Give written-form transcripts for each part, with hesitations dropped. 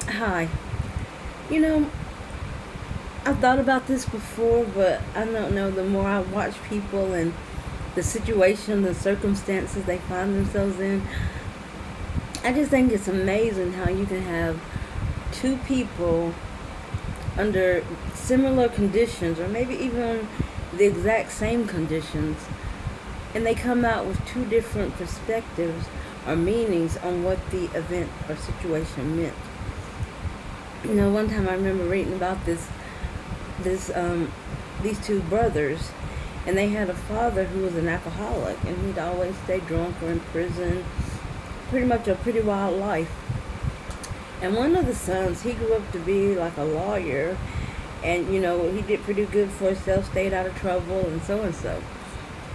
Hi. You know, I've thought about this before, but I don't know. The more I watch people and the situation, the circumstances they find themselves in, I just think it's amazing how you can have two people under similar conditions, or maybe even the exact same conditions, and they come out with two different perspectives or meanings on what the event or situation meant. One time I remember reading about this these two brothers, and they had a father who was an alcoholic, and he'd always stay drunk or in prison, pretty much a pretty wild life. And one of the sons, he grew up to be like a lawyer, and he did pretty good for himself, stayed out of trouble, and so and so.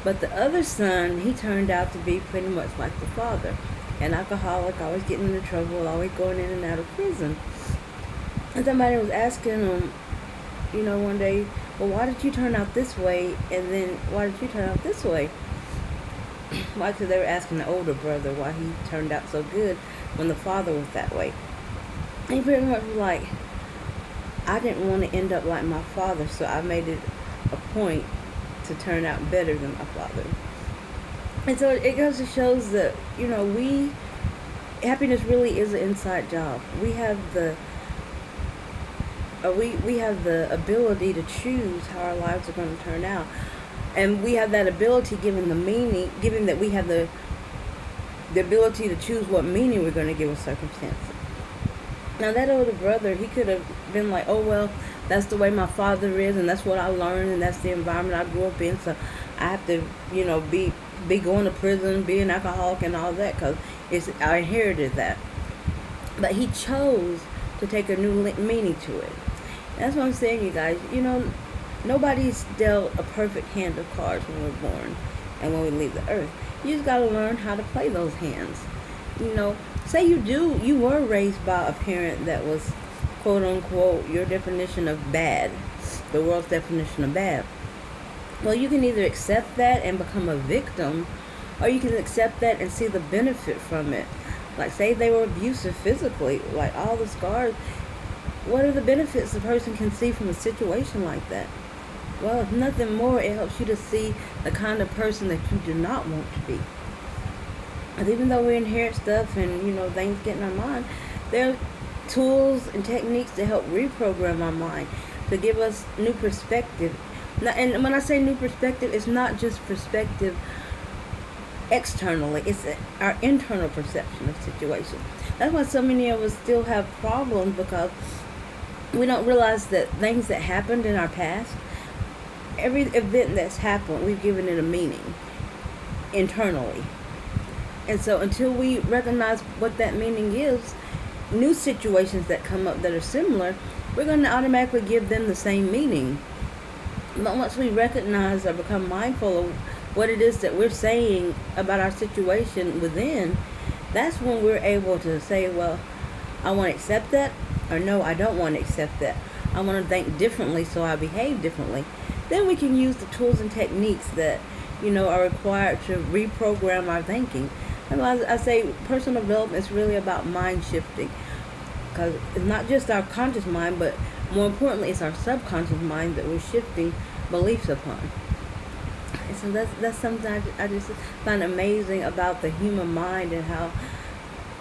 But the other son, he turned out to be pretty much like the father, an alcoholic, always getting into trouble, always going in and out of prison. And somebody was asking him, one day, well, why did you turn out this way? And then, why did you turn out this way? Why? Because they were asking the older brother why he turned out so good when the father was that way. And he pretty much was like, I didn't want to end up like my father, so I made it a point to turn out better than my father. And so it goes to shows that, happiness really is an inside job. We have we have the ability to choose how our lives are going to turn out. And we have that ability given that we have the ability to choose what meaning we're going to give a circumstance. Now that older brother, he could have been like, oh well, that's the way my father is, and that's what I learned, and that's the environment I grew up in, so I have to, be going to prison, be an alcoholic and all that, because I inherited that. But he chose to take a new meaning to it. That's what I'm saying, you guys. Nobody's dealt a perfect hand of cards when we're born and when we leave the earth. You just got to learn how to play those hands. Say you were raised by a parent that was, quote unquote, your definition of bad, the world's definition of bad. Well, you can either accept that and become a victim, or you can accept that and see the benefit from it. Like, say they were abusive physically, like all the scars. What are the benefits a person can see from a situation like that? Well, if nothing more, it helps you to see the kind of person that you do not want to be. And even though we inherit stuff and, things get in our mind, there are tools and techniques to help reprogram our mind, to give us new perspective. And when I say new perspective, it's not just perspective externally, it's our internal perception of situations. That's why so many of us still have problems, because we don't realize that things that happened in our past, every event that's happened, we've given it a meaning internally. And so until we recognize what that meaning is, new situations that come up that are similar, we're going to automatically give them the same meaning. But once we recognize or become mindful of what it is that we're saying about our situation within, that's when we're able to say, well, I want to accept that, or no, I don't want to accept that. I want to think differently, so I behave differently. Then we can use the tools and techniques that, are required to reprogram our thinking. And I say personal development is really about mind shifting, because it's not just our conscious mind, but more importantly, it's our subconscious mind that we're shifting beliefs upon. And so that's something I just find amazing about the human mind, and how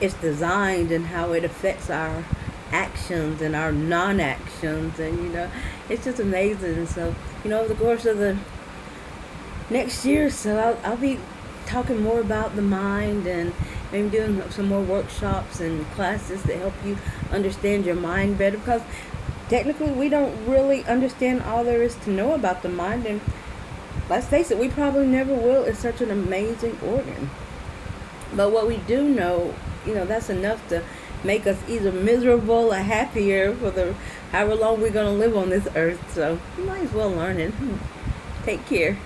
it's designed and how it affects our actions and our non-actions, and it's just amazing. And so over the course of the next year or so, I'll be talking more about the mind, and maybe doing some more workshops and classes that help you understand your mind better, because technically we don't really understand all there is to know about the mind, and let's face it, we probably never will. It's such an amazing organ. But what we do know, that's enough to make us either miserable or happier for the however long we're going to live on this earth. So you might as well learn it. Take care.